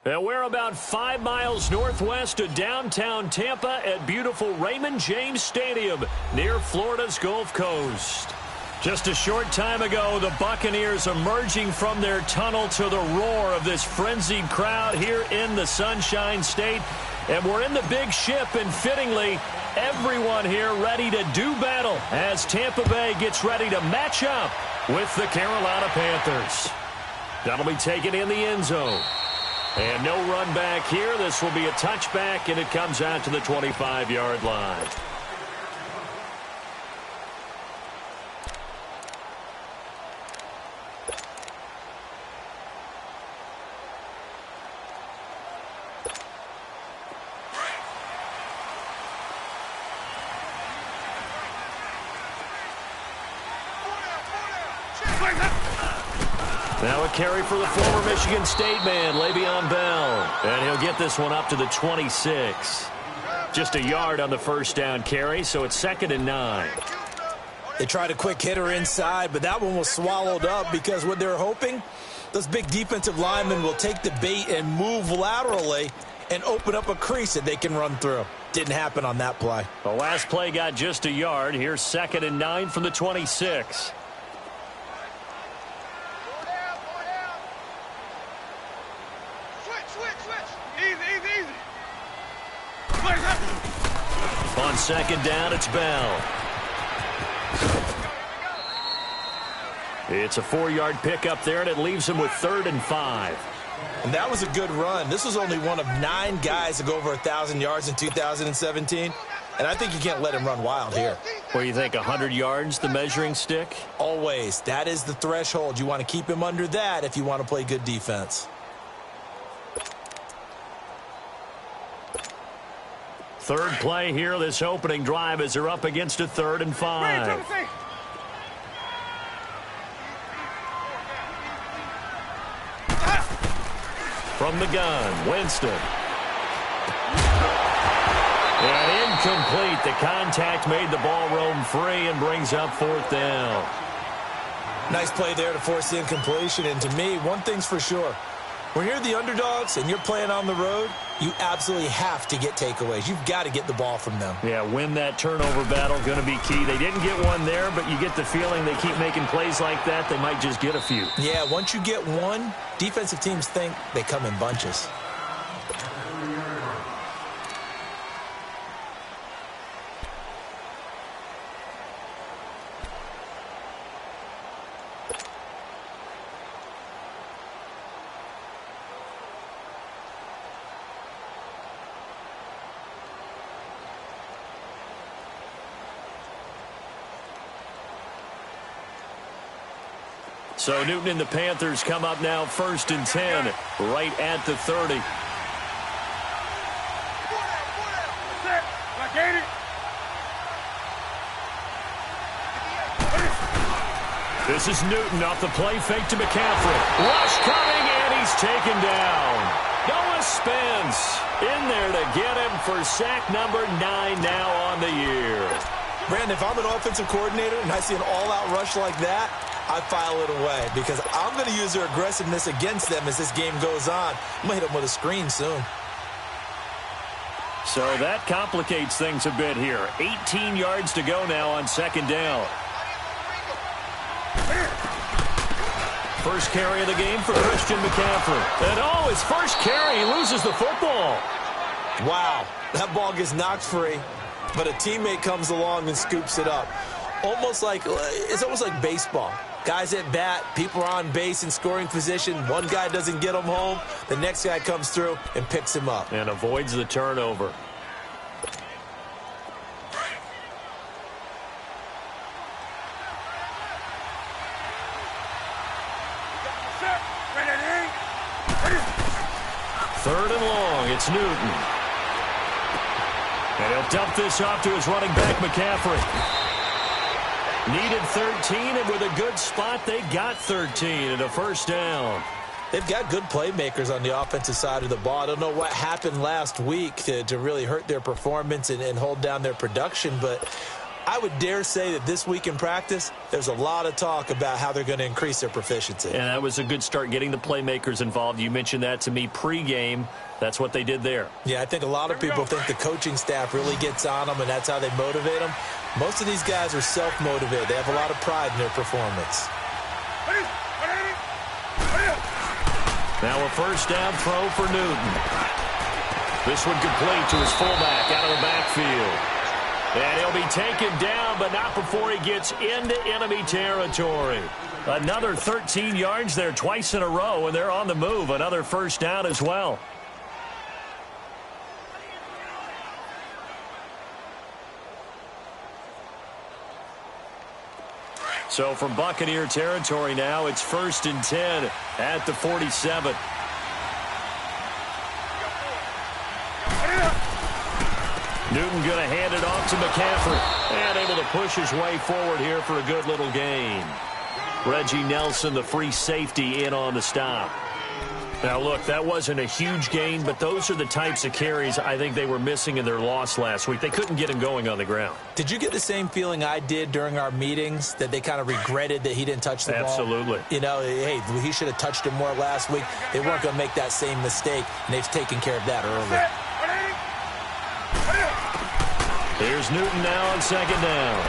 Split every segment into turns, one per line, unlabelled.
And we're about 5 miles northwest of downtown Tampa at beautiful Raymond James Stadium near Florida's Gulf Coast. Just a short time ago, the Buccaneers emerging from their tunnel to the roar of this frenzied crowd here in the Sunshine State. And we're in the big ship, and fittingly, everyone here ready to do battle as Tampa Bay gets ready to match up with the Carolina Panthers. That'll be taken in the end zone. And no run back here. This will be a touchback, and it comes out to the 25-yard line. Now a carry for the former Michigan State man, Le'Veon Bell. And he'll get this one up to the 26. Just a yard on the first down carry, so it's 2nd and 9.
They tried a quick hitter inside, but that one was swallowed up because what they're hoping, those big defensive linemen will take the bait and move laterally and open up a crease that they can run through. Didn't happen on that play.
The last play got just a yard. Here's 2nd and 9 from the 26. On 2nd down, it's Bell. It's a 4-yard pickup there, and it leaves him with 3rd and 5.
And that was a good run. This was only one of 9 guys to go over 1,000 yards in 2017. And I think you can't let him run wild here.
What do you think, 100 yards, the measuring stick?
Always. That is the threshold. You want to keep him under that if you want to play good defense.
Third play here, this opening drive, as they're up against a 3rd and 5. From the gun, Winston. And incomplete. The contact made the ball roam free and brings up 4th down.
Nice play there to force the incompletion. And to me, one thing's for sure. When you're the underdogs and you're playing on the road, you absolutely have to get takeaways. You've got to get the ball from them.
Yeah, win that turnover battle, going to be key. They didn't get one there, but you get the feeling they keep making plays like that, they might just get a few.
Yeah, once you get one, defensive teams think they come in bunches.
So Newton and the Panthers come up now 1st and 10, right at the 30. This is Newton off the play fake to McCaffrey. Rush coming, and he's taken down. Noah Spence in there to get him for sack number 9 now on the year.
Brandon, if I'm an offensive coordinator and I see an all-out rush like that, I file it away because I'm going to use their aggressiveness against them as this game goes on. I'm going to hit them with a screen soon.
So that complicates things a bit here. 18 yards to go now on 2nd down. First carry of the game for Christian McCaffrey. And his first carry, he loses the football.
Wow, that ball gets knocked free, but a teammate comes along and scoops it up. It's almost like baseball. Guys at bat, people are on base in scoring position. One guy doesn't get him home. The next guy comes through and picks him up.
And avoids the turnover. Third and long, it's Newton. And he'll dump this off to his running back, McCaffrey. Needed 13, and with a good spot, they got 13 and a first down.
They've got good playmakers on the offensive side of the ball. I don't know what happened last week to really hurt their performance and hold down their production, but I would dare say that this week in practice, there's a lot of talk about how they're going to increase their proficiency.
And that was a good start getting the playmakers involved. You mentioned that to me pregame. That's what they did there.
Yeah, I think a lot of people think the coaching staff really gets on them, and that's how they motivate them. Most of these guys are self-motivated. They have a lot of pride in their performance.
Now a first down throw for Newton. This one complete to his fullback out of the backfield. And he'll be taken down, but not before he gets into enemy territory. Another 13 yards there twice in a row, and they're on the move. Another first down as well. So from Buccaneer territory now, it's 1st and 10 at the 47. Newton going to hand it off to McCaffrey. And able to push his way forward here for a good little gain. Reggie Nelson, the free safety, in on the stop. Now, look, that wasn't a huge gain, but those are the types of carries I think they were missing in their loss last week. They couldn't get him going on the ground.
Did you get the same feeling I did during our meetings, that they kind of regretted that he didn't touch the ball?
Absolutely.
You know, hey, he should have touched it more last week. They weren't going to make that same mistake, and they've taken care of that early.
Here's Newton now on second down.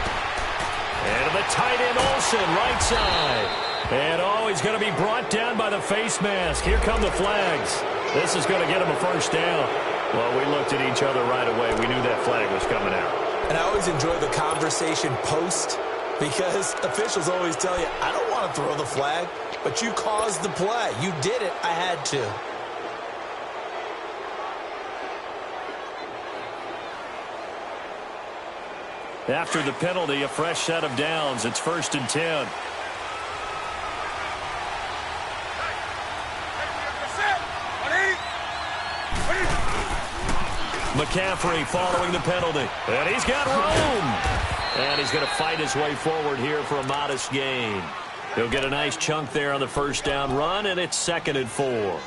And the tight end Olsen, right side. And, he's going to be brought down by the face mask. Here come the flags. This is going to get him a first down. Well, we looked at each other right away. We knew that flag was coming out.
And I always enjoy the conversation post, because officials always tell you, I don't want to throw the flag, but you caused the play. You did it. I had to.
After the penalty, a fresh set of downs. It's 1st and 10. McCaffrey following the penalty. And he's got room. And he's going to fight his way forward here for a modest gain. He'll get a nice chunk there on the first down run, and it's 2nd and 4.
All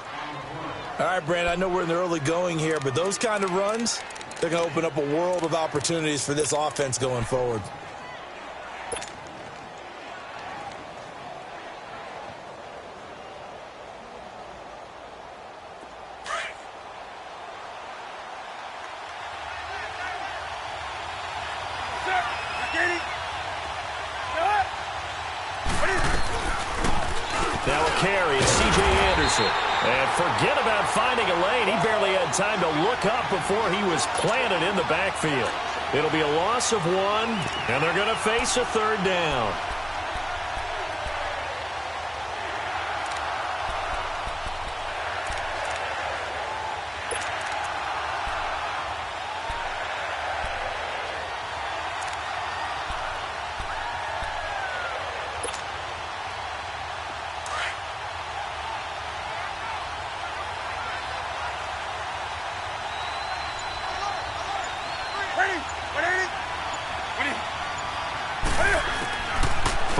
right, Brandon, I know we're in the early going here, but those kind of runs, they're going to open up a world of opportunities for this offense going forward.
Now a carry, it's C.J. Anderson. And forget about finding a lane. He barely had time to look up before he was planted in the backfield. It'll be a loss of 1, and they're going to face a 3rd down.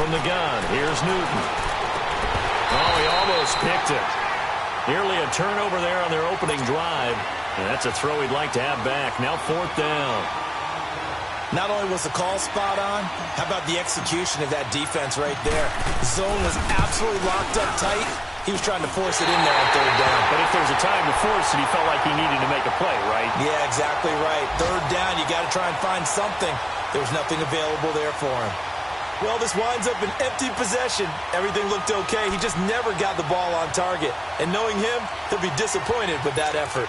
From the gun, here's Newton. Oh, he almost picked it. Nearly a turnover there on their opening drive. And that's a throw he'd like to have back. Now 4th down.
Not only was the call spot on, how about the execution of that defense right there? The zone was absolutely locked up tight. He was trying to force it in there on 3rd down.
But if there's a time to force it, he felt like he needed to make a play, right?
Yeah, exactly right. 3rd down, you got to try and find something. There was nothing available there for him. Well, this winds up an empty possession. Everything looked okay. He just never got the ball on target. And knowing him, he'll be disappointed with that effort.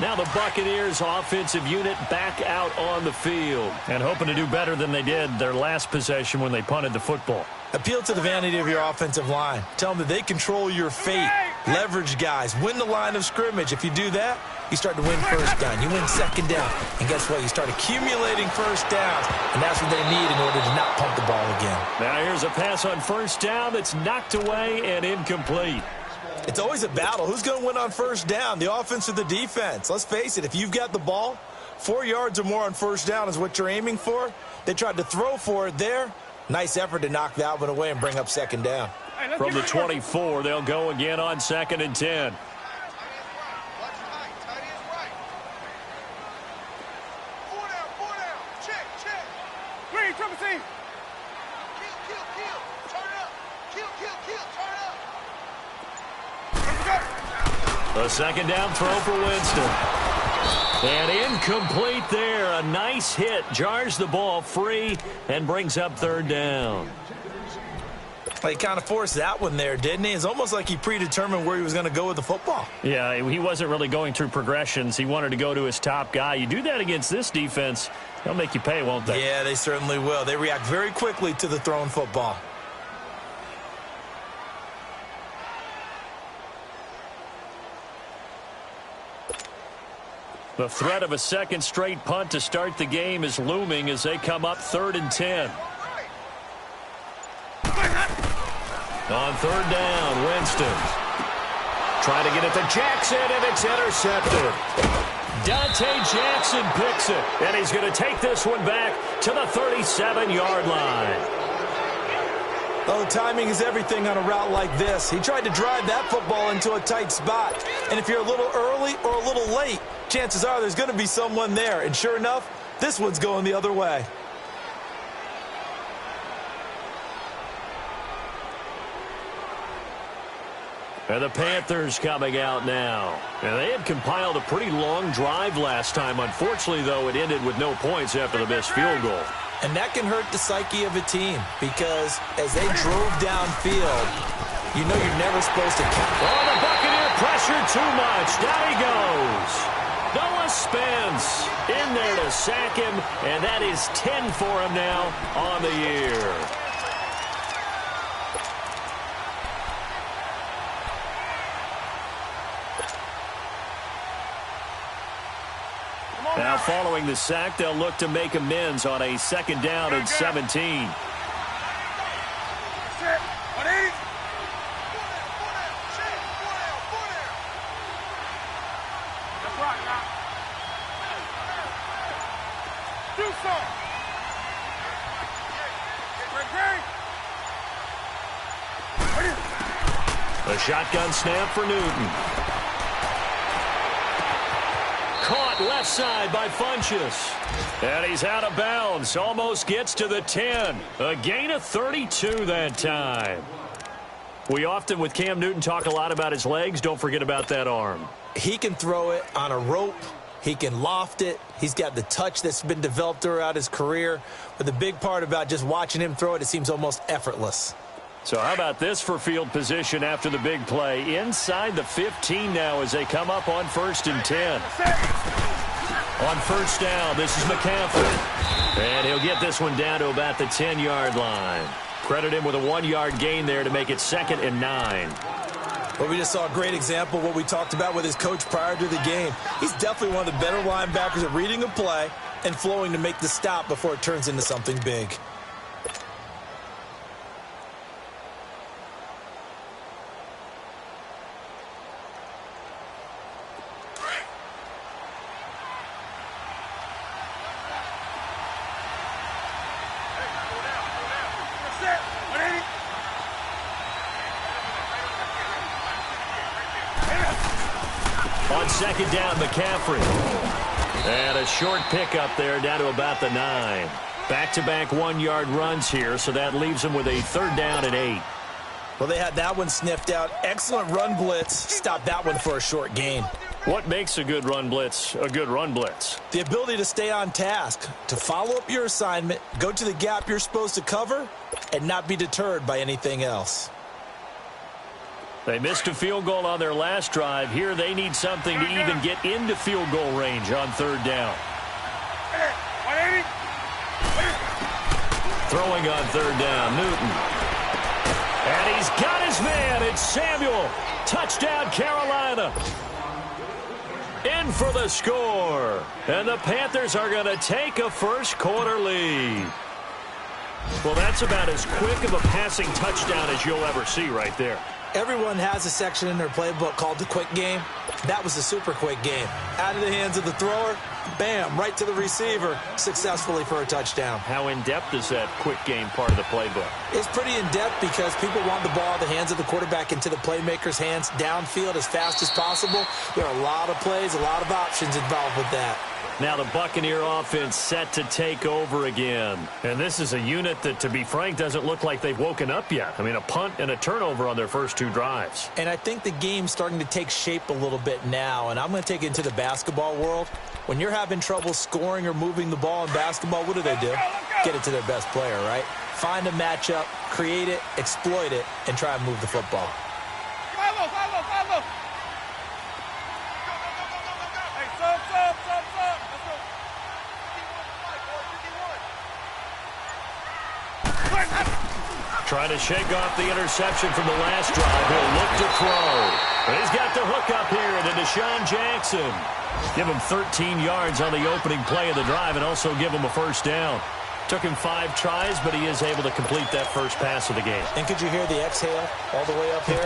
Now the Buccaneers offensive unit back out on the field and hoping to do better than they did their last possession when they punted the football.
Appeal to the vanity of your offensive line. Tell them that they control your fate. Leverage guys. Win the line of scrimmage. If you do that, you start to win 1st down. You win 2nd down. And guess what? You start accumulating 1st downs. And that's what they need in order to not pump the ball again.
Now here's a pass on 1st down that's knocked away and incomplete.
It's always a battle. Who's going to win on 1st down, the offense or the defense? Let's face it, if you've got the ball, 4 yards or more on 1st down is what you're aiming for. They tried to throw for it there. Nice effort to knock that one away and bring up 2nd down.
From the 24, they'll go again on 2nd and 10.
triple team. Kill. Turn up. Kill. Turn up.
A second down throw for Winston. And incomplete there. A nice hit. Jars the ball free and brings up third down.
He kind of forced that one there, didn't he? It's almost like he predetermined where he was going to go with the football.
Yeah, he wasn't really going through progressions. He wanted to go to his top guy. You do that against this defense, they'll make you pay, won't they?
Yeah, they certainly will. They react very quickly to the thrown football.
The threat of a second straight punt to start the game is looming as they come up 3rd and 10. On third down, Winston. Trying to get it to Jackson, and it's intercepted. Dante Jackson picks it, and he's going to take this one back to the 37-yard line.
Oh, timing is everything on a route like this. He tried to drive that football into a tight spot. And if you're a little early or a little late, chances are there's going to be someone there. And sure enough, this one's going the other way.
And the Panthers coming out now. And they had compiled a pretty long drive last time. Unfortunately, though, it ended with no points after the missed field goal.
And that can hurt the psyche of a team because as they drove downfield, you know you're never supposed to count.
Oh, the Buccaneer pressure too much. Down he goes. Noah Spence in there to sack him, and that is 10 for him now on the year. Now, following the sack, they'll look to make amends on a second down and 17. A shotgun snap for Newton. Caught left side by Funchess. And he's out of bounds. Almost gets to the 10. A gain of 32 that time. We often, with Cam Newton, talk a lot about his legs. Don't forget about that arm.
He can throw it on a rope. He can loft it. He's got the touch that's been developed throughout his career. But the big part about just watching him throw it, it seems almost effortless.
So how about this for field position after the big play? Inside the 15 now as they come up on 1st and 10. On first down, this is McCaffrey. And he'll get this one down to about the 10-yard line. Credit him with a 1-yard gain there to make it 2nd and 9.
Well, we just saw a great example of what we talked about with his coach prior to the game. He's definitely one of the better linebackers at reading a play and flowing to make the stop before it turns into something big.
On second down, McCaffrey. And a short pickup there down to about the 9. Back-to-back 1-yard runs here, so that leaves them with a 3rd down and 8.
Well, they had that one sniffed out. Excellent run blitz. Stopped that one for a short gain.
What makes a good run blitz a good run blitz?
The ability to stay on task, to follow up your assignment, go to the gap you're supposed to cover, and not be deterred by anything else.
They missed a field goal on their last drive. Here they need something to even get into field goal range on 3rd down. Throwing on 3rd down, Newton. And he's got his man. It's Samuel. Touchdown, Carolina. In for the score. And the Panthers are going to take a first-quarter lead. Well, that's about as quick of a passing touchdown as you'll ever see right there.
Everyone has a section in their playbook called the quick game. That was a super quick game. Out of the hands of the thrower, Bam, right to the receiver, successfully for a touchdown.
How in-depth is that quick game part of the playbook?
It's pretty in-depth because people want the ball in the hands of the quarterback into the playmaker's hands downfield as fast as possible. There are a lot of plays, a lot of options involved with that.
Now the Buccaneer offense set to take over again. And this is a unit that, to be frank, doesn't look like they've woken up yet. I mean, a punt and a turnover on their first 2 drives.
And I think the game's starting to take shape a little bit now, and I'm going to take it into the basketball world. When you're having trouble scoring or moving the ball in basketball, what do? Get it to their best player, right? Find a matchup, create it, exploit it, and try and move the football.
Follow. Hey, sub. Let's go.
Trying to shake off the interception from the last drive. He'll look to throw. But he's got the hook up here to Deshaun Jackson. Give him 13 yards on the opening play of the drive and also give him a first down. Took him 5 tries, but he is able to complete that first pass of the game.
And could you hear the exhale all the way up here?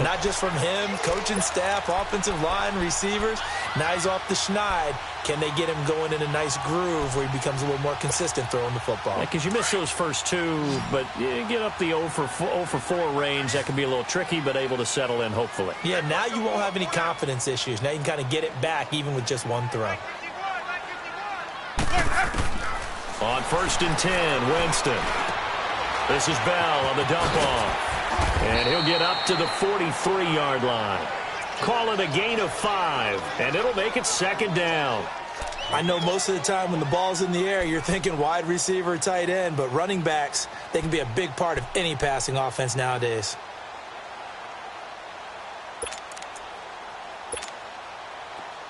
Not just from him, coaching staff, offensive line, receivers. Now he's off the schneid. Can they get him going in a nice groove where he becomes a little more consistent throwing the football?
Because you miss those first 2, but you get up the 0 for 4 range. That can be a little tricky, but able to settle in, hopefully.
Yeah, now you won't have any confidence issues. Now you can kind of get it back even with just 1 throw.
On 1st and 10, Winston. This is Bell on the dump off. And he'll get up to the 43-yard line. Call it a gain of 5, and it'll make it 2nd down.
I know most of the time when the ball's in the air, you're thinking wide receiver, tight end, but running backs, they can be a big part of any passing offense nowadays.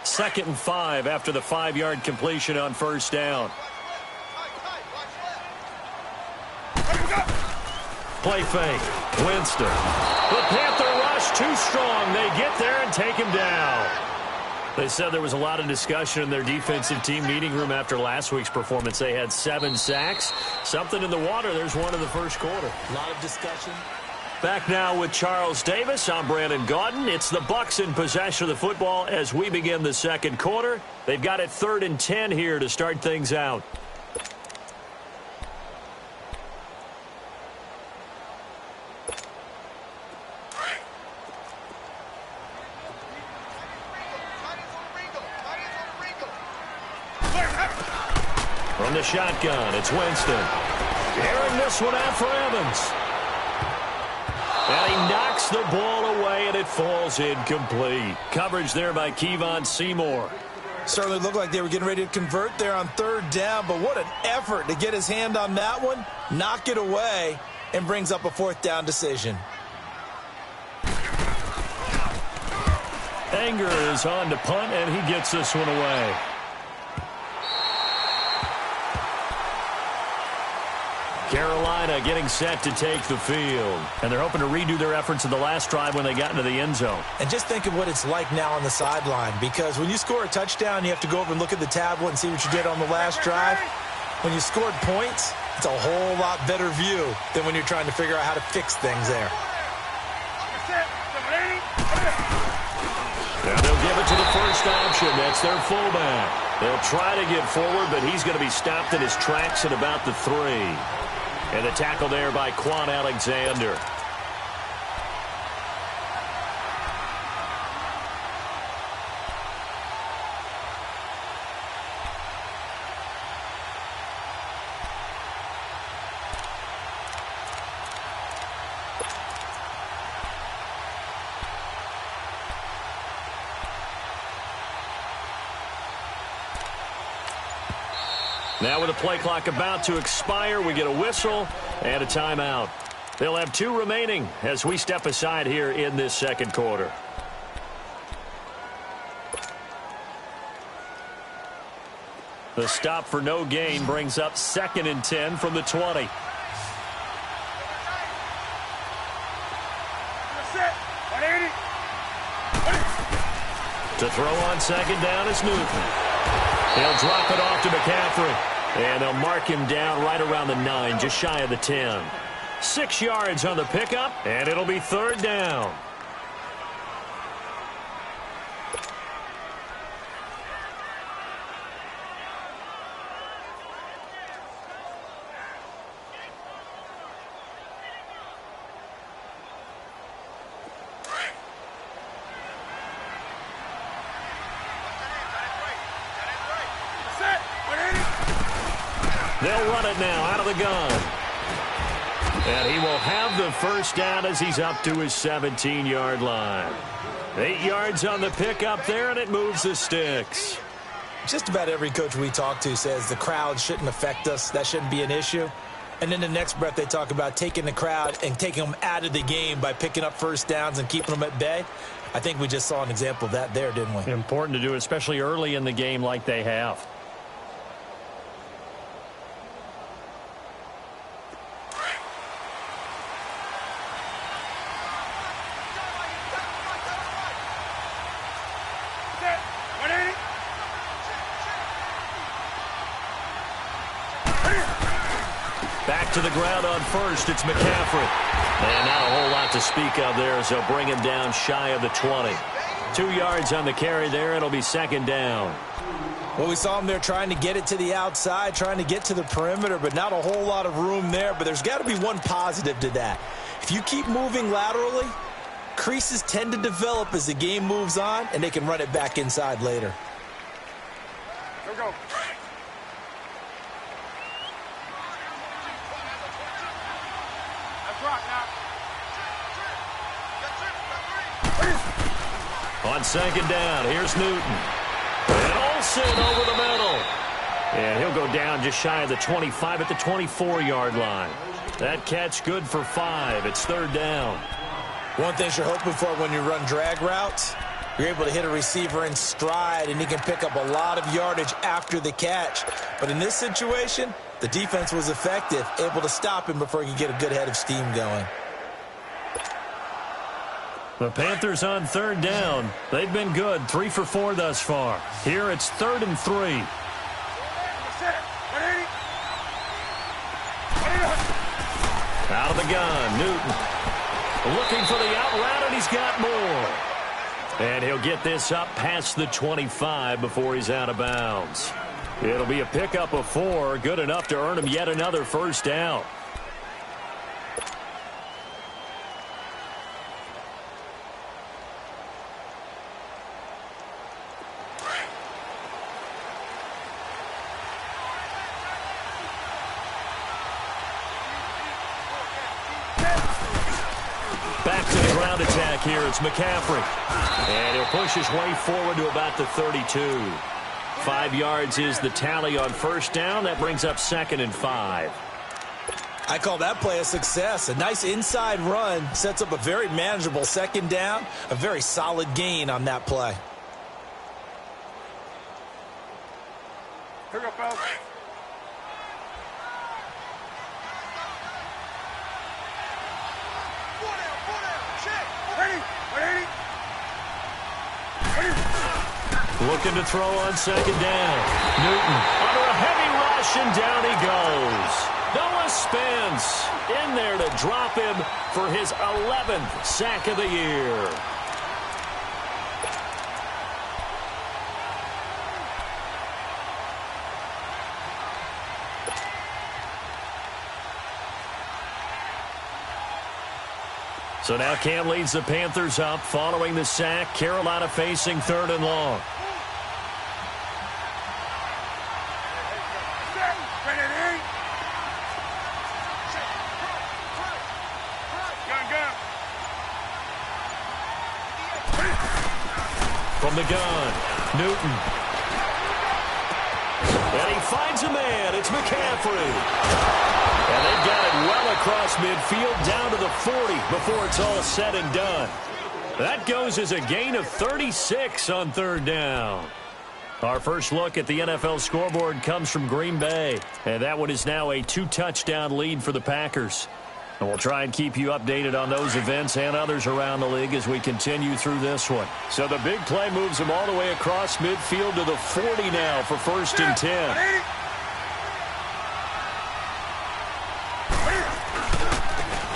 Second and 5 after the 5-yard completion on 1st down. Play fake. Winston. The Panther rush too strong. They get there and take him down. They said there was a lot of discussion in their defensive team meeting room after last week's performance. They had 7 sacks. Something in the water. There's one in the first quarter.
A lot of discussion.
Back now with Charles Davis. I'm Brandon Gaudin. It's the Bucs in possession of the football as we begin the second quarter. They've got it 3rd and 10 here to start things out. From the shotgun, it's Winston. Airing this one out for Evans. And he knocks the ball away, and it falls incomplete. Coverage there by Kevon Seymour.
Certainly looked like they were getting ready to convert there on 3rd down, but what an effort to get his hand on that one, knock it away, and brings up a 4th down decision.
Anger is on to punt, and he gets this one away. Carolina getting set to take the field. And they're hoping to redo their efforts in the last drive when they got into the end zone.
And just think of what it's like now on the sideline, because when you score a touchdown, you have to go over and look at the tablet and see what you did on the last drive. When you scored points, it's a whole lot better view than when you're trying to figure out how to fix things there.
Now they'll give it to the first option. That's their fullback. They'll try to get forward, but he's going to be stopped in his tracks at about the 3. And the tackle there by Quan Alexander. Now with the play clock about to expire, we get a whistle and a timeout. They'll have 2 remaining as we step aside here in this second quarter. The stop for no gain brings up 2nd and 10 from the 20. To throw on 2nd down is Newton. He'll drop it off to McCaffrey. And they'll mark him down right around the 9, just shy of the 10. 6 yards on the pickup, and it'll be 3rd down. They'll run it now out of the gun. And he will have the first down as he's up to his 17-yard line. 8 yards on the pickup there, and it moves the sticks.
Just about every coach we talk to says the crowd shouldn't affect us. That shouldn't be an issue. And then the next breath they talk about taking the crowd and taking them out of the game by picking up first downs and keeping them at bay. I think we just saw an example of that there, didn't we?
Important to do, especially early in the game like they have. Back to the ground on first. It's McCaffrey. And not a whole lot to speak of there as they'll bring him down shy of the 20. 2 yards on the carry there. It'll be second down.
Well, we saw him there trying to get it to the outside, trying to get to the perimeter, but not a whole lot of room there. But there's got to be one positive to that. If you keep moving laterally, creases tend to develop as the game moves on, and they can run it back inside later.
Here we go. That's right now.
On second down, here's Newton. And Olsen over the middle. And he'll go down just shy of the 25 at the 24-yard line. That catch good for 5. It's third down.
One thing you're hoping for when you run drag routes, you're able to hit a receiver in stride, and he can pick up a lot of yardage after the catch. But in this situation, the defense was effective, able to stop him before he could get a good head of steam going.
The Panthers on third down. They've been good, 3 for 4 thus far. Here it's 3rd and 3. Out of the gun, Newton. Looking for the out route, and he's got more. And he'll get this up past the 25 before he's out of bounds. It'll be a pickup of 4, good enough to earn him yet another first down. Back to the ground attack here. It's McCaffrey. And he'll push his way forward to about the 32. 5 yards is the tally on first down. That brings up 2nd and 5.
I call that play a success. A nice inside run sets up a very manageable second down. A very solid gain on that play.
Here we go, fellas.
Looking to throw on second down. Newton under a heavy rush, and down he goes. Noah Spence in there to drop him for his 11th sack of the year. So now Cam leads the Panthers up following the sack. Carolina facing 3rd and long. From the gun, Newton. And he finds a man. It's McCaffrey. And they've got it well across midfield down to the 40 before it's all said and done. That goes as a gain of 36 on 3rd down. Our first look at the NFL scoreboard comes from Green Bay. And that one is now a 2-touchdown lead for the Packers. And we'll try and keep you updated on those events and others around the league as we continue through this one. So the big play moves them all the way across midfield to the 40 now for 1st and 10.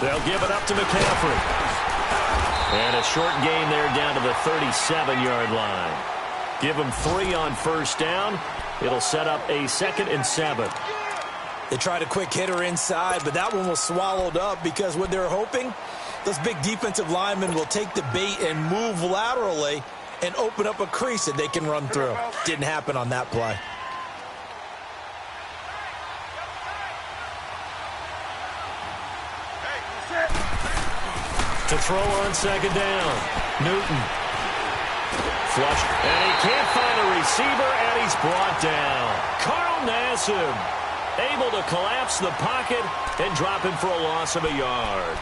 They'll give it up to McCaffrey. And a short gain there down to the 37-yard line. Give them 3 on first down. It'll set up a 2nd and 7.
They tried a quick hitter inside, but that one was swallowed up because what they're hoping, those big defensive linemen will take the bait and move laterally and open up a crease that they can run through. Didn't happen on that play.
To throw on second down. Newton. Flush. And he can't find a receiver, and he's brought down. Carl Nassib able to collapse the pocket and drop him for a loss of a yard.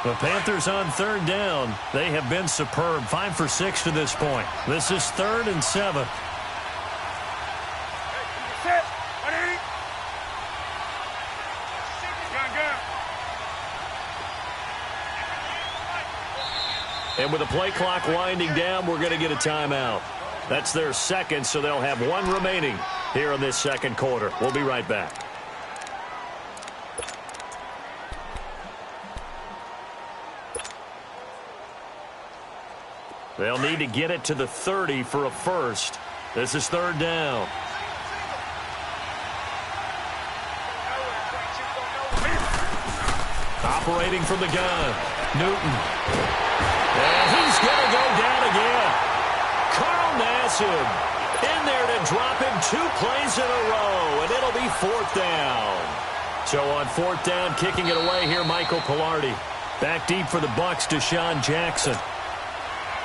The Panthers on third down. They have been superb. 5 for 6 to this point. This is 3rd and 7. And with the play clock winding down, we're going to get a timeout. That's their second, so they'll have one remaining here in this second quarter. We'll be right back. They'll need to get it to the 30 for a first. This is third down. Operating from the gun. Newton. And he's going to go down again. Carl Nassib in there to drop him 2 plays in a row, and it'll be 4th down. So on 4th down, kicking it away here, Michael Pilardi. Back deep for the Bucs, Deshaun Jackson.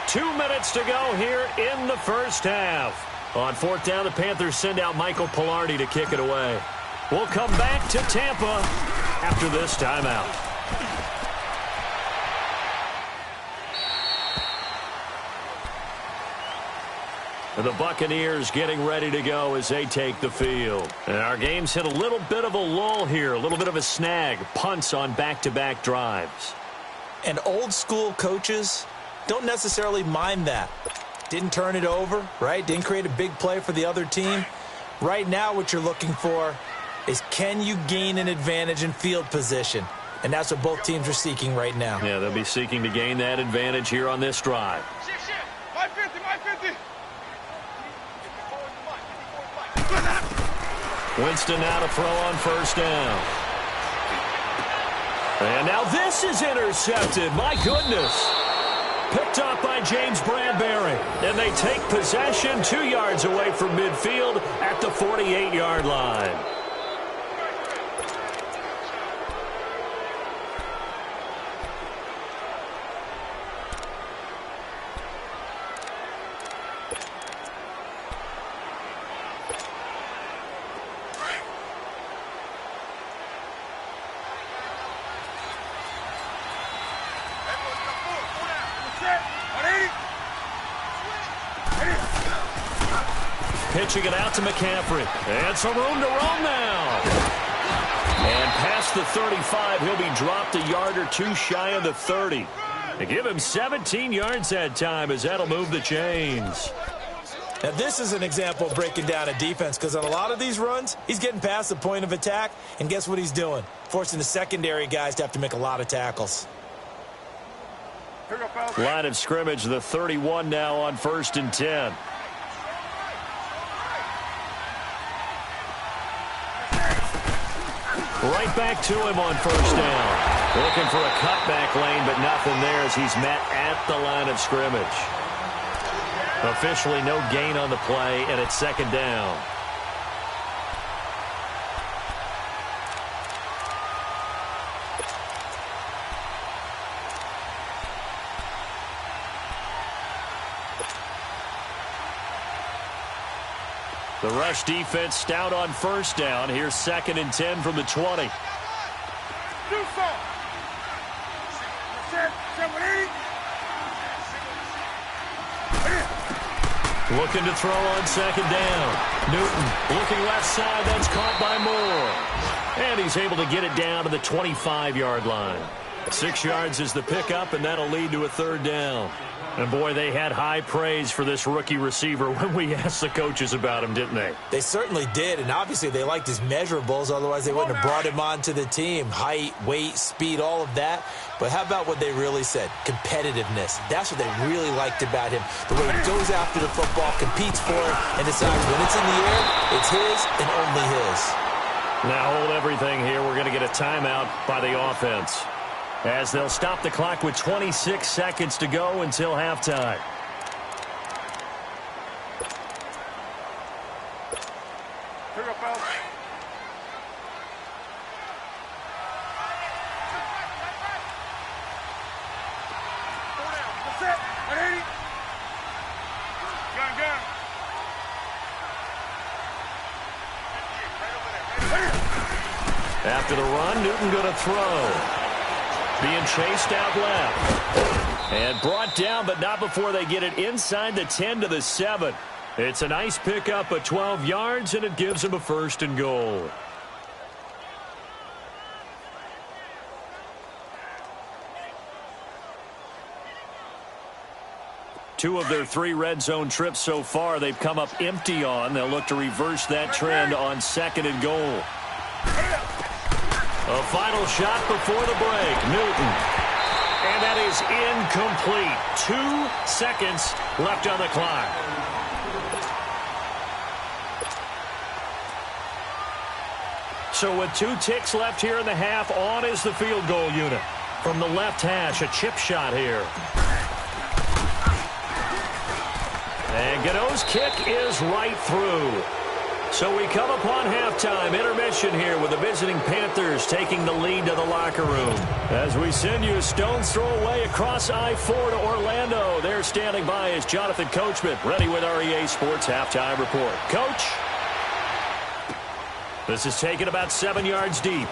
2 minutes to go here in the first half. On 4th down, the Panthers send out Michael Pilardi to kick it away. We'll come back to Tampa after this timeout. The Buccaneers getting ready to go as they take the field. And our game's hit a little bit of a lull here, a little bit of a snag. Punts on back-to-back drives.
And old-school coaches don't necessarily mind that. Didn't turn it over, right? Didn't create a big play for the other team. Right now what you're looking for is, can you gain an advantage in field position? And that's what both teams are seeking right now.
Yeah, they'll be seeking to gain that advantage here on this drive. Winston now to throw on first down. And now this is intercepted. My goodness. Picked off by James Bradbury. And they take possession 2 yards away from midfield at the 48-yard line. Pitching it out to McCaffrey. And some room to roam now. And past the 35, he'll be dropped a yard or 2 shy of the 30. They give him 17 yards that time as that'll move the chains.
Now this is an example of breaking down a defense, because on a lot of these runs, he's getting past the point of attack, and guess what he's doing? Forcing the secondary guys to have to make a lot of tackles.
Line of scrimmage, the 31 now on 1st and 10. Right back to him on first down. Looking for a cutback lane, but nothing there as he's met at the line of scrimmage. Officially no gain on the play, and it's second down. The rush defense stout on first down. Here's 2nd and 10 from the 20. Looking to throw on second down. Newton looking left side. That's caught by Moore. And he's able to get it down to the 25-yard line. 6 yards is the pickup, and that'll lead to a third down. And, boy, they had high praise for this rookie receiver when we asked the coaches about him, didn't they?
They certainly did, and obviously they liked his measurables. Otherwise, they wouldn't have brought him onto the team. Height, weight, speed, all of that. But how about what they really said? Competitiveness. That's what they really liked about him. The way he goes after the football, competes for it, and decides when it's in the air, it's his and only his.
Now hold everything here. We're going to get a timeout by the offense, as they'll stop the clock with 26 seconds to go until halftime.
Here we go, fellas. 180. Gun, gun.
After the run, Newton going to throw. Being chased out left. And brought down, but not before they get it inside the 10 to the 7. It's a nice pickup of 12 yards, and it gives them a 1st and goal. Two of their 3 red zone trips so far, they've come up empty on. They'll look to reverse that trend on 2nd and goal. A final shot before the break. Newton. And that is incomplete. 2 seconds left on the clock. So with 2 ticks left here in the half, on is the field goal unit. From the left hash, a chip shot here. And Godot's kick is right through. So we come upon halftime intermission here with the visiting Panthers taking the lead to the locker room. As we send you a stone's throw away across I-4 to Orlando. There standing by is Jonathan Coachman, ready with our EA Sports Halftime Report. Coach, this is taken about 7 yards deep.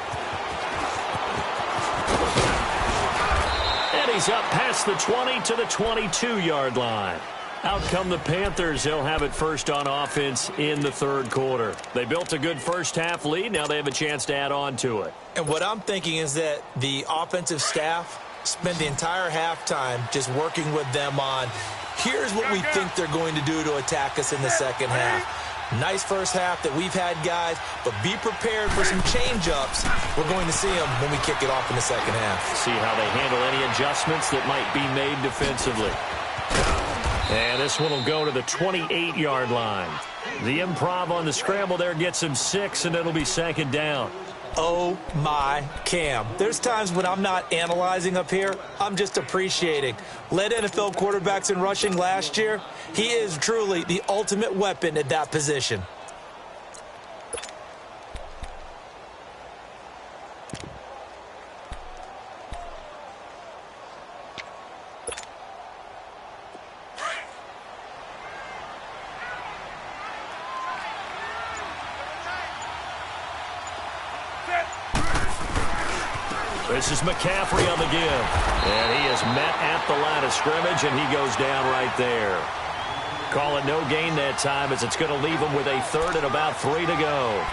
And he's up past the 20 to the 22-yard line. Out come the Panthers. They'll have it first on offense in the 3rd quarter. They built a good first-half lead. Now they have a chance to add on to it.
And what I'm thinking is that the offensive staff spent the entire halftime just working with them on, here's what we think they're going to do to attack us in the second half. Nice first half that we've had, guys, but be prepared for some change-ups. We're going to see them when we kick it off in the second half.
See how they handle any adjustments that might be made defensively. And this one will go to the 28-yard line. The improv on the scramble there gets him 6, and it'll be 2nd down.
Oh, my Cam. There's times when I'm not analyzing up here. I'm just appreciating. Led NFL quarterbacks in rushing last year. He is truly the ultimate weapon at that position.
This is McCaffrey on the give. And he is met at the line of scrimmage, and he goes down right there. Call it no gain that time, as it's going to leave him with a 3rd and about 3 to go.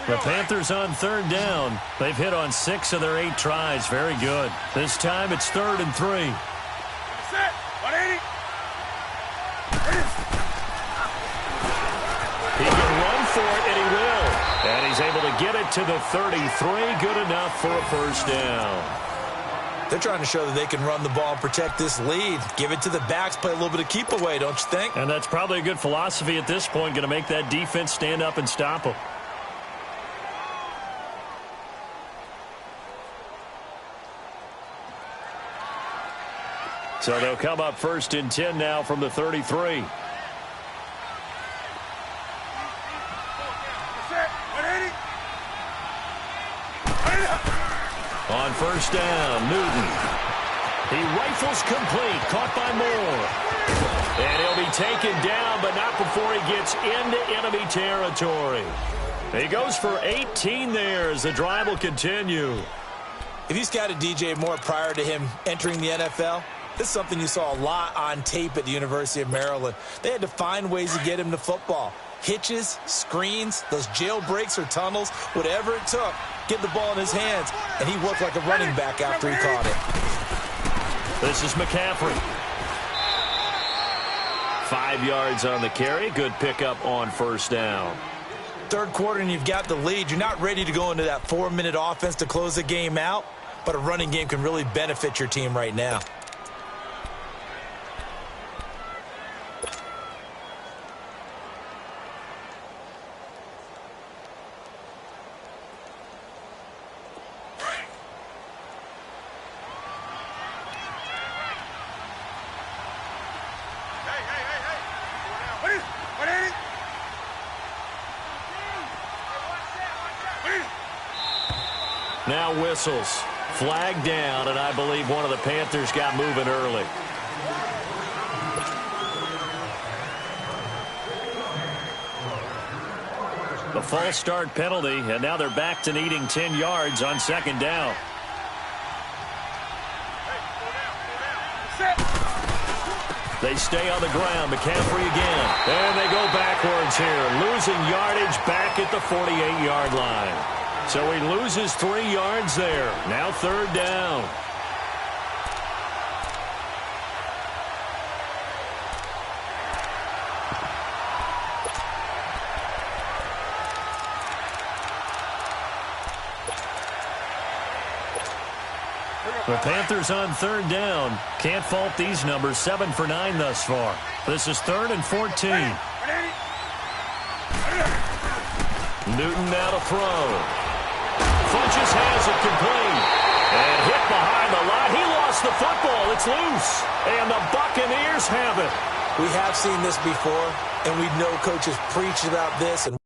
The Panthers on 3rd down. They've hit on 6 of their 8 tries. Very good. This time it's 3rd and 3.
Set. 180.
He can run for it, and he will. And he's able to get it to the 33. Good enough for a 1st down.
They're trying to show that they can run the ball and protect this lead. Give it to the backs, play a little bit of keep away, don't you think?
And that's probably a good philosophy at this point, going to make that defense stand up and stop them. So they'll come up 1st and 10 now from the 33. On 1st down, Newton. He rifles complete, caught by Moore. And he'll be taken down, but not before he gets into enemy territory. He goes for 18 there as the drive will continue.
If he's got a DJ Moore prior to him entering the NFL, this is something you saw a lot on tape at the University of Maryland. They had to find ways to get him to football. Hitches, screens, those jailbreaks or tunnels, whatever it took, get the ball in his hands, and he worked like a running back after he caught it.
This is McCaffrey. 5 yards on the carry. Good pickup on 1st down.
3rd quarter and you've got the lead. You're not ready to go into that 4-minute offense to close the game out, but a running game can really benefit your team right now.
Now whistles. Flag down, and I believe one of the Panthers got moving early. The false start penalty, and now they're back to needing 10 yards on second down. They stay on the ground. McCaffrey again. And they go backwards here. Losing yardage back at the 48-yard line. So he loses 3 yards there. Now third down. The Panthers on third down. Can't fault these numbers. 7 for 9 thus far. This is 3rd and 14. Newton now to throw. Funches has it complete. And hit behind the line. He lost the football. It's loose. And the Buccaneers have it.
We have seen this before, and we know coaches preach about this. And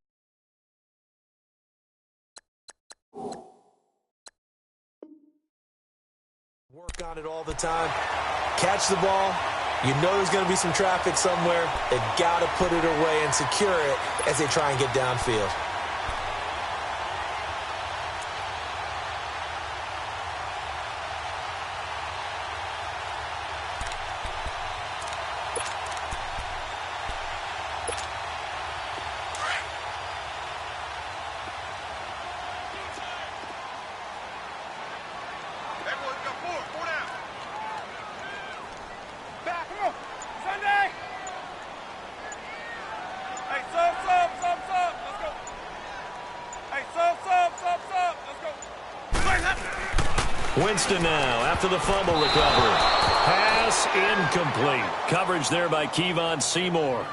work on it all the time. Catch the ball. You know there's going to be some traffic somewhere. They've got to put it away and secure it as they try and get downfield.
Winston now after the fumble recovery. Pass incomplete. Coverage there by Kevon Seymour.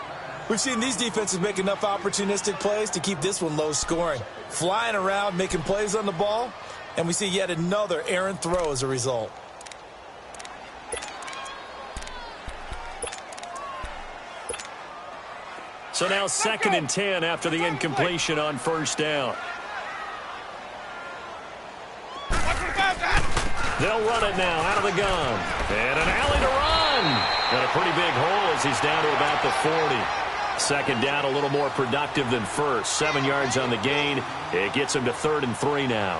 We've seen these defenses make enough opportunistic plays to keep this one low scoring. Flying around, making plays on the ball, and we see yet another errant throw as a result.
So now 2nd and 10 after the incompletion on first down. They'll run it now out of the gun. And an alley to run. And a pretty big hole as he's down to about the 40. Second down a little more productive than first. 7 yards on the gain. It gets him to 3rd and 3 now.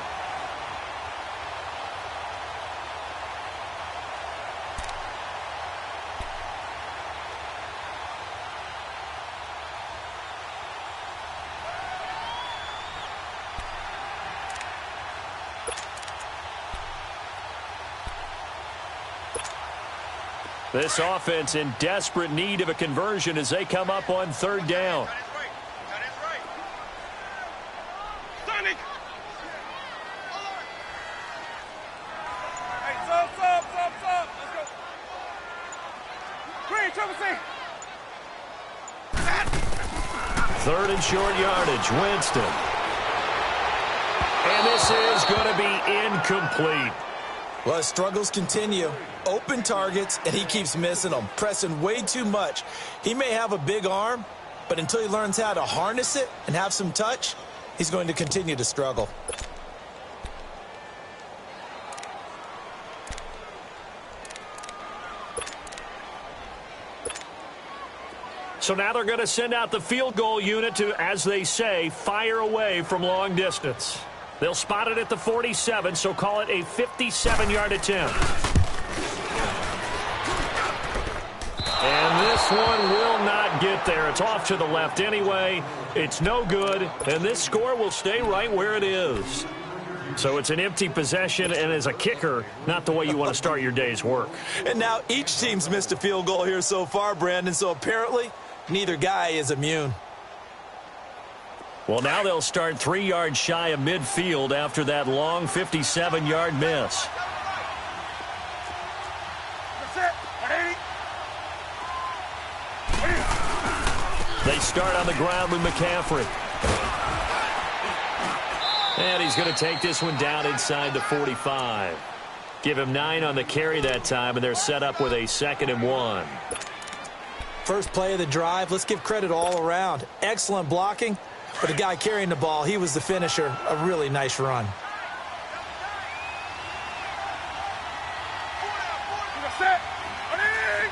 This offense in desperate need of a conversion as they come up on third down. Third and short yardage. Winston. And this is going to be incomplete.
Well, his struggles continue. Open targets, and he keeps missing them, pressing way too much. He may have a big arm, but until he learns how to harness it and have some touch, he's going to continue to struggle.
So now they're going to send out the field goal unit to, as they say, fire away from long distance. They'll spot it at the 47, so call it a 57-yard attempt. And this one will not get there. It's off to the left anyway. It's no good, and this score will stay right where it is. So it's an empty possession, and as a kicker, not the way you want to start your day's work.
And now each team's missed a field goal here so far, Brandon, so apparently neither guy is immune.
Well, now they'll start 3 yards shy of midfield after that long 57-yard miss. They start on the ground with McCaffrey. And he's going to take this one down inside the 45. Give him 9 on the carry that time, and they're set up with a 2nd and 1.
First play of the drive, let's give credit all around. Excellent blocking, but the guy carrying the ball, he was the finisher. A really nice run.
Set. On it.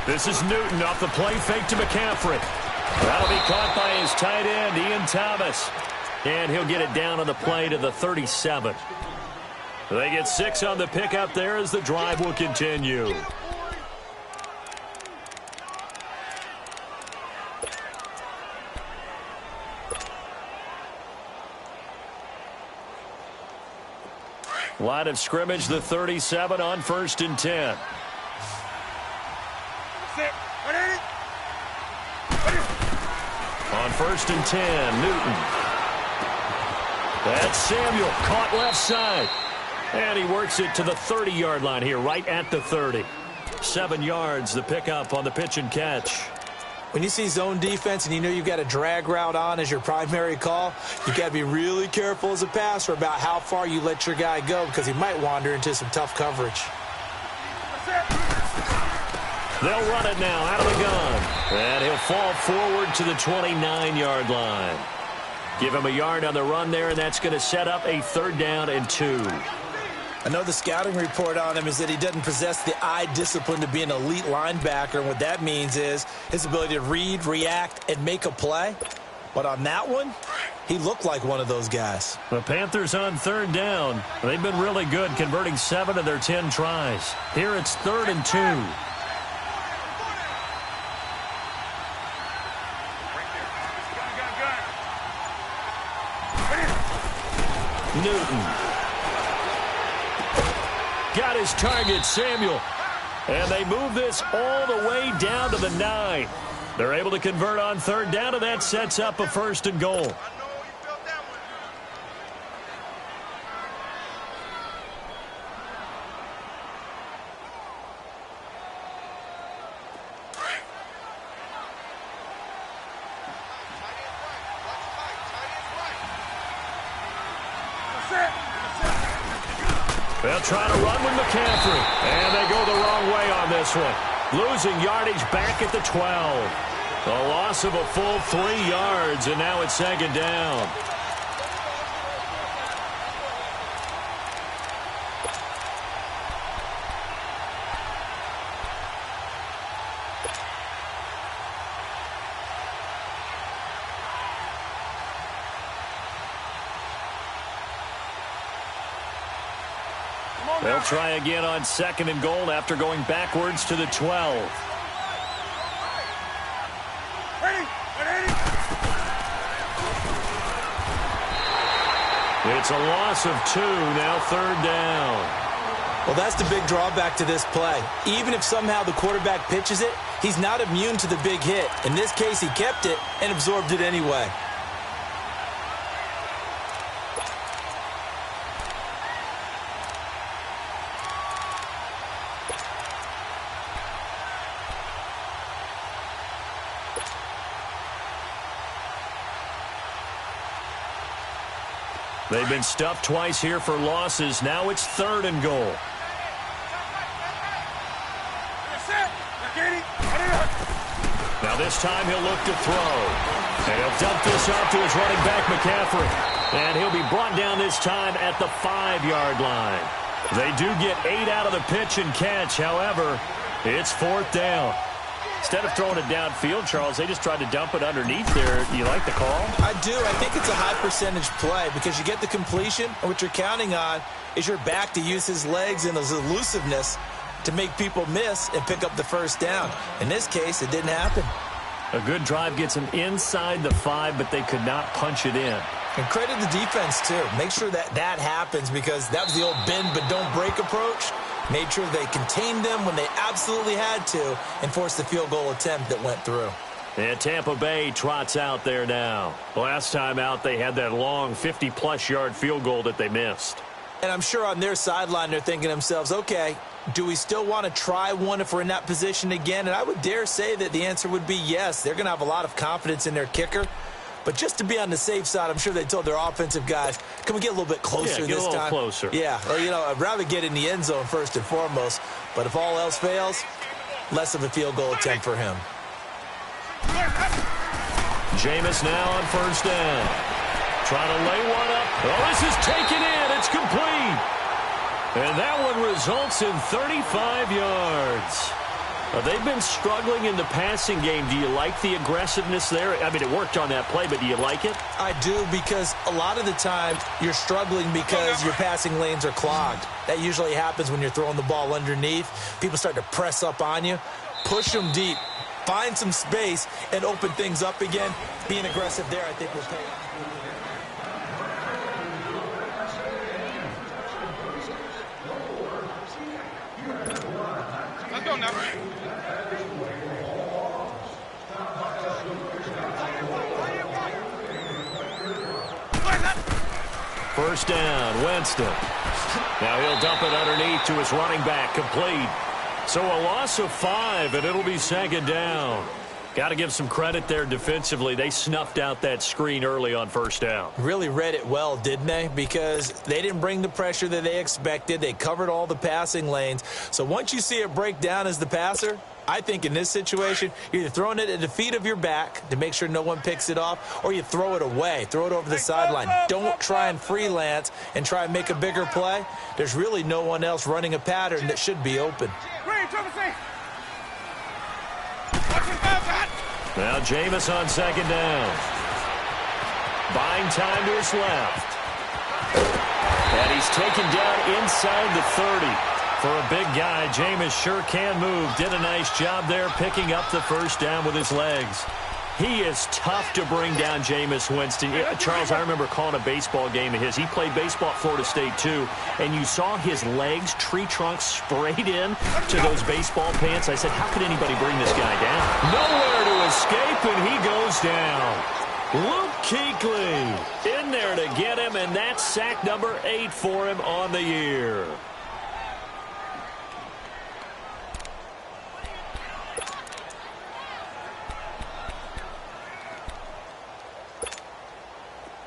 This is Newton off the play fake to McCaffrey. That'll be caught by his tight end, Ian Thomas. And he'll get it down on the play to the 37. They get 6 on the pickup there as the drive will continue. Line of scrimmage, the 37 on 1st and 10. On 1st and 10, Newton. That's Samuel, caught left side. And he works it to the 30-yard line here, right at the 30. 7 yards, the pickup on the pitch and catch.
When you see zone defense and you know you've got a drag route on as your primary call, you've got to be really careful as a passer about how far you let your guy go because he might wander into some tough coverage.
They'll run it now out of the gun. And he'll fall forward to the 29-yard line. Give him a yard on the run there, and that's going to set up a 3rd down and 2.
I know the scouting report on him is that he doesn't possess the eye discipline to be an elite linebacker, and what that means is his ability to read, react, and make a play. But on that one, he looked like one of those guys.
The Panthers on 3rd down. They've been really good, converting 7 of their 10 tries. Here it's 3rd and 2. Newton. Got his target, Samuel. And they move this all the way down to the 9. They're able to convert on 3rd down, and that sets up a 1st and goal. They'll try to run with McCaffrey. And they go the wrong way on this one. Losing yardage back at the 12. A loss of a full 3 yards, and now it's 2nd down. They'll try again on 2nd and goal after going backwards to the 12. It's a loss of 2, now 3rd down.
Well, that's the big drawback to this play. Even if somehow the quarterback pitches it, he's not immune to the big hit. In this case, he kept it and absorbed it anyway.
They've been stuffed twice here for losses. Now it's 3rd and goal. Now this time he'll look to throw. And he'll dump this off to his running back, McCaffrey. And he'll be brought down this time at the 5-yard line. They do get 8 out of the pitch and catch. However, it's 4th down. Instead of throwing it downfield, Charles, they just tried to dump it underneath there. You like the call?
I do. I think it's a high percentage play because you get the completion, and what you're counting on is your back to use his legs and his elusiveness to make people miss and pick up the 1st down. In this case, it didn't happen.
A good drive gets them inside the 5, but they could not punch it in.
And credit the defense, too. Make sure that that happens because that was the old bend but don't break approach. Made sure they contained them when they absolutely had to and forced the field goal attempt that went through.
And Tampa Bay trots out there now. Last time out, they had that long 50-plus yard field goal that they missed.
And I'm sure on their sideline they're thinking to themselves, okay, do we still want to try one if we're in that position again? And I would dare say that the answer would be yes. They're going to have a lot of confidence in their kicker. But just to be on the safe side, I'm sure they told their offensive guys, can we get a little bit closer this time?
Get a little closer.
Yeah, well, you know, I'd rather get in the end zone first and foremost. But if all else fails, less of a field goal attempt for him.
Jameis now on 1st down. Trying to lay one up. Oh, this is taken in. It's complete. And that one results in 35 yards. They've been struggling in the passing game. Do you like the aggressiveness there? I mean, it worked on that play, but do you like it?
I do, because a lot of the time you're struggling because your passing lanes are clogged. That usually happens when you're throwing the ball underneath. People start to press up on you. Push them deep. Find some space and open things up again. Being aggressive there, I think, will pay off.
Let's go now.
First down, Winston. Now he'll dump it underneath to his running back, complete. So a loss of 5, and it'll be second down. Got to give some credit there defensively. They snuffed out that screen early on first down.
Really read it well, didn't they? Because they didn't bring the pressure that they expected. They covered all the passing lanes. So once you see it break down as the passer, I think in this situation, you're either throwing it at the feet of your back to make sure no one picks it off, or you throw it away, throw it over the sideline. Don't try and freelance and try and make a bigger play. There's really no one else running a pattern that should be open.
Now Jameis on second down. Buying time to his left. And he's taken down inside the 30. For a big guy, Jameis sure can move. Did a nice job there picking up the first down with his legs. He is tough to bring down, Jameis Winston. Charles, I remember calling a baseball game of his. He played baseball at Florida State, too. And you saw his legs, tree trunks sprayed in to those baseball pants. I said, how could anybody bring this guy down? Nowhere to escape, and he goes down. Luke Kuechly in there to get him, and that's sack number 8 for him on the year.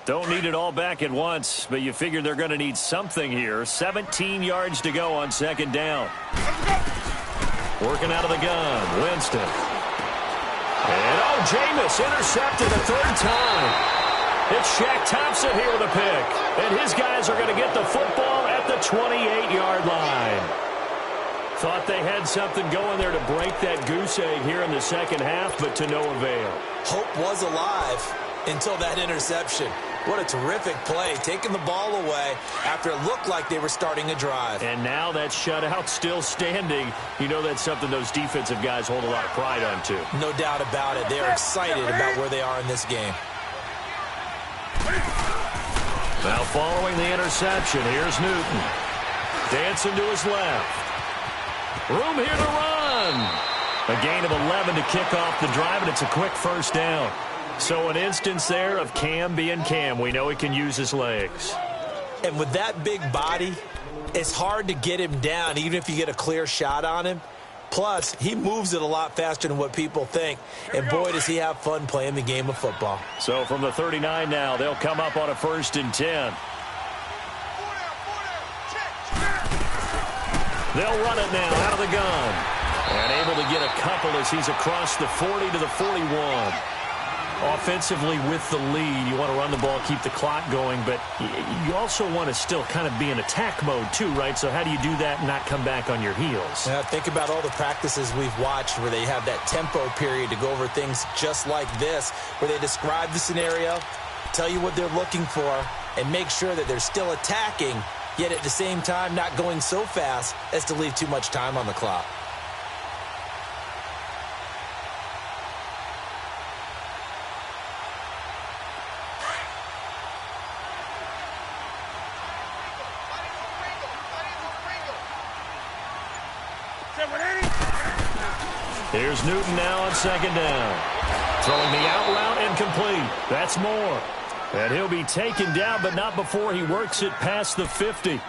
Don't need it all back at once, but you figure they're going to need something here. 17 yards to go on second down. Working out of the gun, Winston. And, Jameis intercepted a third time. It's Shaq Thompson here with a pick. And his guys are going to get the football at the 28-yard line. Thought they had something going there to break that goose egg here in the second half, but to no avail.
Hope was alive until that interception. What a terrific play, taking the ball away after it looked like they were starting a drive.
And now that shutout still standing. You know that's something those defensive guys hold a lot of pride on, too.
No doubt about it. They're excited about where they are in this game.
Now following the interception, here's Newton. Dancing to his left. Room here to run. A gain of 11 to kick off the drive, and it's a quick first down. So an instance there of Cam being Cam. We know he can use his legs.
And with that big body, it's hard to get him down, even if you get a clear shot on him. Plus, he moves it a lot faster than what people think. And boy, does he have fun playing the game of football.
So from the 39 now, they'll come up on a 1st and 10. They'll run it now out of the gun. And able to get a couple as he's across the 40 to the 41. Offensively with the lead, you want to run the ball, keep the clock going, but you also want to still kind of be in attack mode too, right? So how do you do that and not come back on your heels?
Now, think about all the practices we've watched where they have that tempo period to go over things just like this, where they describe the scenario, tell you what they're looking for, and make sure that they're still attacking, yet at the same time not going so fast as to leave too much time on the clock.
Here's Newton now on second down. Throwing the out route and complete. That's more. And he'll be taken down, but not before he works it past the 50.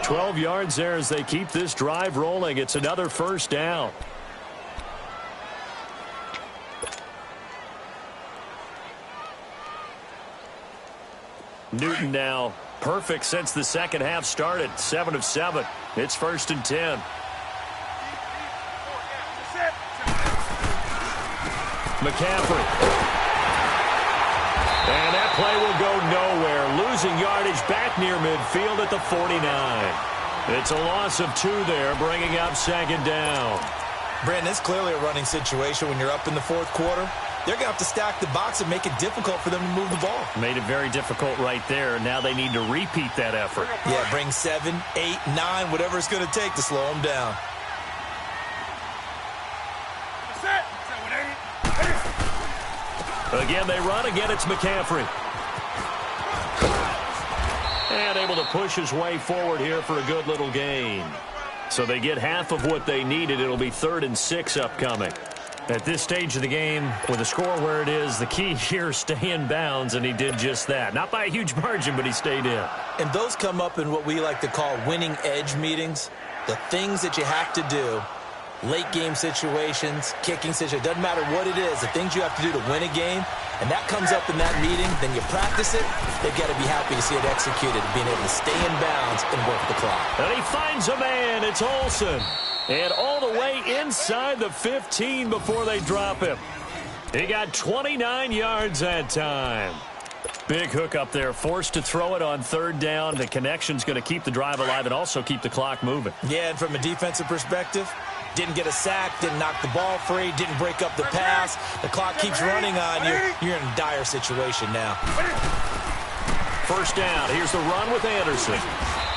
12 yards there as they keep this drive rolling. It's another first down. Newton now perfect since the second half started. 7 of 7. It's 1st and 10. McCaffrey. And that play will go nowhere. Losing yardage back near midfield at the 49. It's a loss of 2 there, bringing up second down.
Brandon, it's clearly a running situation when you're up in the fourth quarter. They're going to have to stack the box and make it difficult for them to move the ball.
Made it very difficult right there. Now they need to repeat that effort.
Yeah, bring 7, 8, 9, whatever it's going to take to slow them down.
Again, they run. Again, it's McCaffrey. And able to push his way forward here for a good little gain. So they get half of what they needed. It'll be 3rd and 6 upcoming. At this stage of the game, with the score where it is, the key here is stay in bounds, and he did just that. Not by a huge margin, but he stayed in.
And those come up in what we like to call winning edge meetings. The things that you have to do, late game situations, kicking situations, doesn't matter what it is, the things you have to do to win a game, and that comes up in that meeting, then you practice it, they've got to be happy to see it executed, being able to stay in bounds and work the clock.
And he finds a man, it's Olsen. And all the way inside the 15 before they drop him. He got 29 yards that time. Big hook up there, forced to throw it on 3rd down. The connection's going to keep the drive alive and also keep the clock moving.
Yeah, and from a defensive perspective, didn't get a sack, didn't knock the ball free, didn't break up the pass. The clock keeps running on you. You're in a dire situation now.
1st down. Here's the run with Anderson.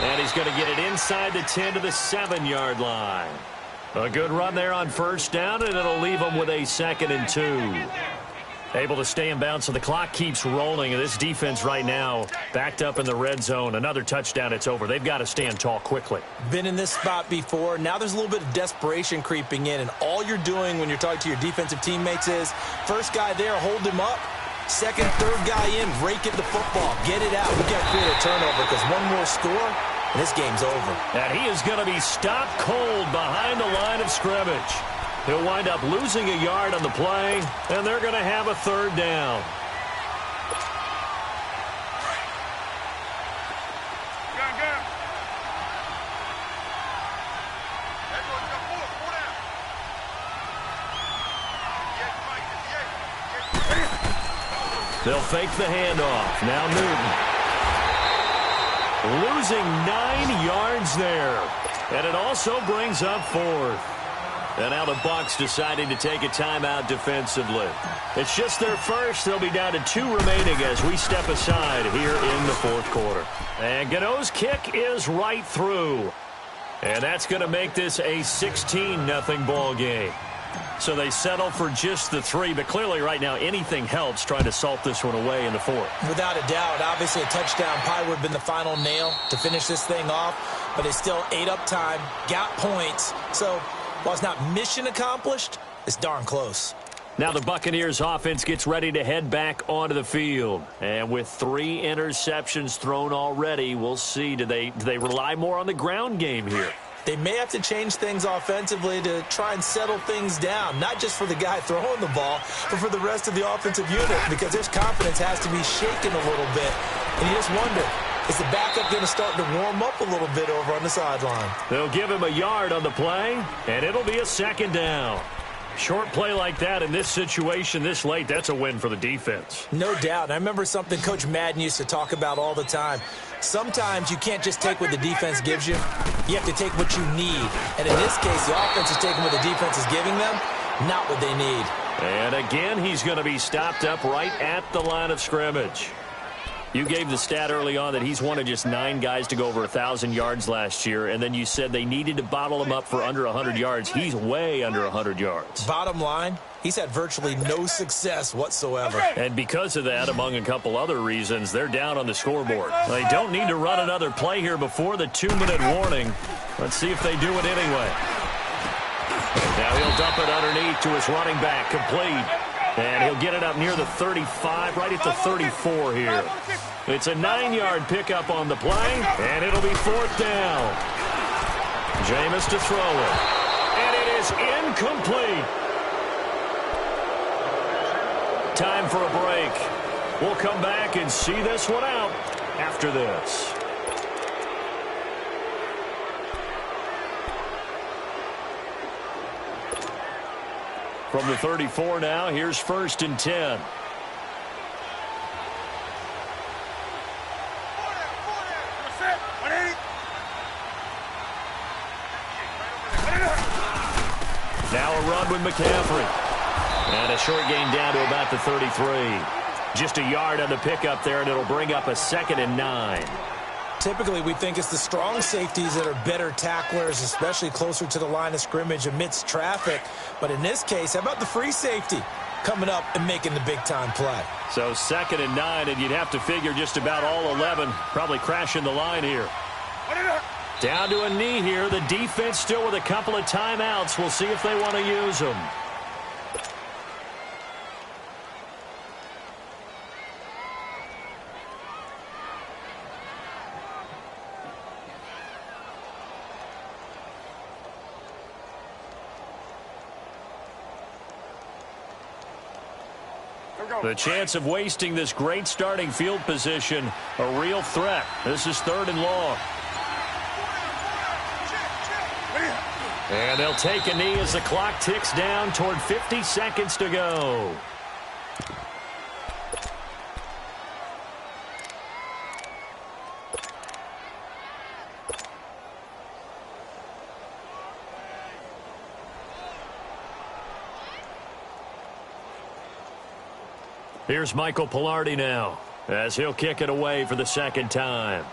And he's going to get it inside the 10 to the 7-yard line. A good run there on 1st down, and it'll leave him with a 2nd and 2. Able to stay in bounds, so the clock keeps rolling. And this defense right now backed up in the red zone. Another touchdown, it's over. They've got to stand tall quickly.
Been in this spot before. Now there's a little bit of desperation creeping in, and all you're doing when you're talking to your defensive teammates is, first guy there, hold him up. 2nd, 3rd guy in, rake at the football. Get it out. We got to create a turnover because one more score, and this game's over.
And he is going to be stopped cold behind the line of scrimmage. He'll wind up losing a yard on the play, and they're going to have a 3rd down. They'll fake the handoff. Now Newton. Losing 9 yards there. And it also brings up 4th. And now the Bucs deciding to take a timeout defensively. It's just their first. They'll be down to 2 remaining as we step aside here in the 4th quarter. And Gano's kick is right through. And that's going to make this a 16-0 ball game. So they settle for just the 3, but clearly right now anything helps trying to salt this one away in the 4th.
Without a doubt, obviously a touchdown probably would have been the final nail to finish this thing off, but they still ate up time, got points. So while it's not mission accomplished, it's darn close.
Now the Buccaneers offense gets ready to head back onto the field. And with 3 interceptions thrown already, we'll see, do they rely more on the ground game here?
They may have to change things offensively to try and settle things down, not just for the guy throwing the ball, but for the rest of the offensive unit, because their confidence has to be shaken a little bit. And you just wonder, is the backup going to start to warm up a little bit over on the sideline?
They'll give him a yard on the play, and it'll be a 2nd down. Short play like that in this situation this late, that's a win for the defense.
No doubt. I remember something Coach Madden used to talk about all the time. Sometimes you can't just take what the defense gives you. You have to take what you need. And in this case, the offense is taking what the defense is giving them, not what they need.
And again, he's going to be stopped up right at the line of scrimmage. You gave the stat early on that he's one of just 9 guys to go over 1,000 yards last year, and then you said they needed to bottle him up for under 100 yards. He's way under 100 yards.
Bottom line, he's had virtually no success whatsoever.
And because of that, among a couple other reasons, they're down on the scoreboard. They don't need to run another play here before the 2-minute warning. Let's see if they do it anyway. Now he'll dump it underneath to his running back, complete. And he'll get it up near the 35, right at the 34 here. It's a 9-yard pickup on the play, and it'll be 4th down. Jameis to throw it. And it is incomplete. Time for a break. We'll come back and see this one out after this. From the 34 now, here's 1st and 10. Now a run with McCaffrey. And a short gain down to about the 33. Just a yard on the pickup there, and it'll bring up a 2nd and 9.
Typically, we think it's the strong safeties that are better tacklers, especially closer to the line of scrimmage amidst traffic. But in this case, how about the free safety coming up and making the big-time play?
So 2nd and 9, and you'd have to figure just about all 11 probably crashing the line here. Down to a knee here. The defense still with a couple of timeouts. We'll see if they want to use them. The chance of wasting this great starting field position, a real threat. This is 3rd and long. And they'll take a knee as the clock ticks down toward 50 seconds to go. Here's Michael Pilardi now, as he'll kick it away for the 2nd time.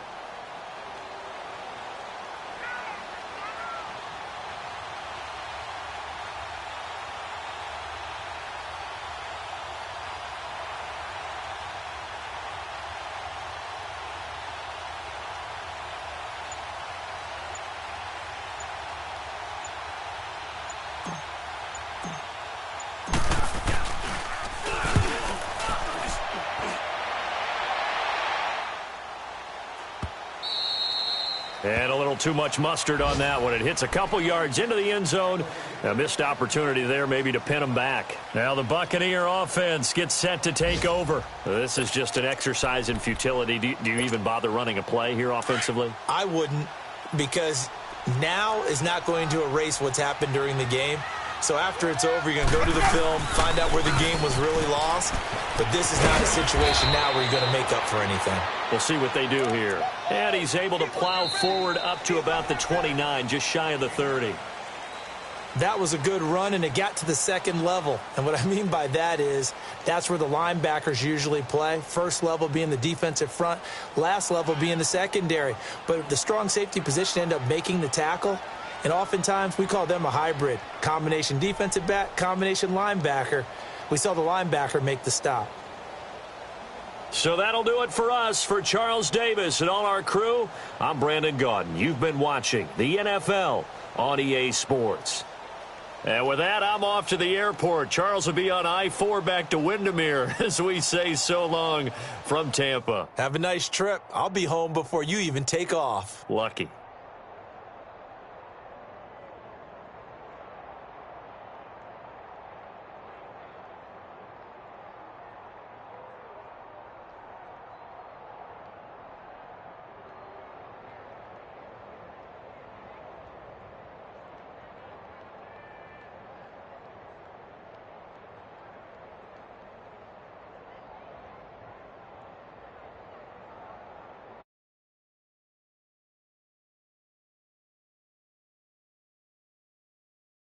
And a little too much mustard on that one. It hits a couple yards into the end zone. A missed opportunity there maybe to pin them back. Now the Buccaneer offense gets set to take over. This is just an exercise in futility. Do you even bother running a play here offensively?
I wouldn't, because now is not going to erase what's happened during the game. So after it's over, you're going to go to the film, find out where the game was really lost. But this is not a situation now where you're going to make up for anything.
We'll see what they do here. And he's able to plow forward up to about the 29, just shy of the 30.
That was a good run, and it got to the 2nd level. And what I mean by that is that's where the linebackers usually play. First level being the defensive front, last level being the secondary. But the strong safety position ended up making the tackle. And oftentimes we call them a hybrid. Combination defensive back, combination linebacker. We saw the linebacker make the stop.
So that'll do it for us. For Charles Davis and all our crew, I'm Brandon Gaudin. You've been watching the NFL on EA Sports. And with that, I'm off to the airport. Charles will be on I-4 back to Windermere as we say so long from Tampa.
Have a nice trip. I'll be home before you even take off.
Lucky.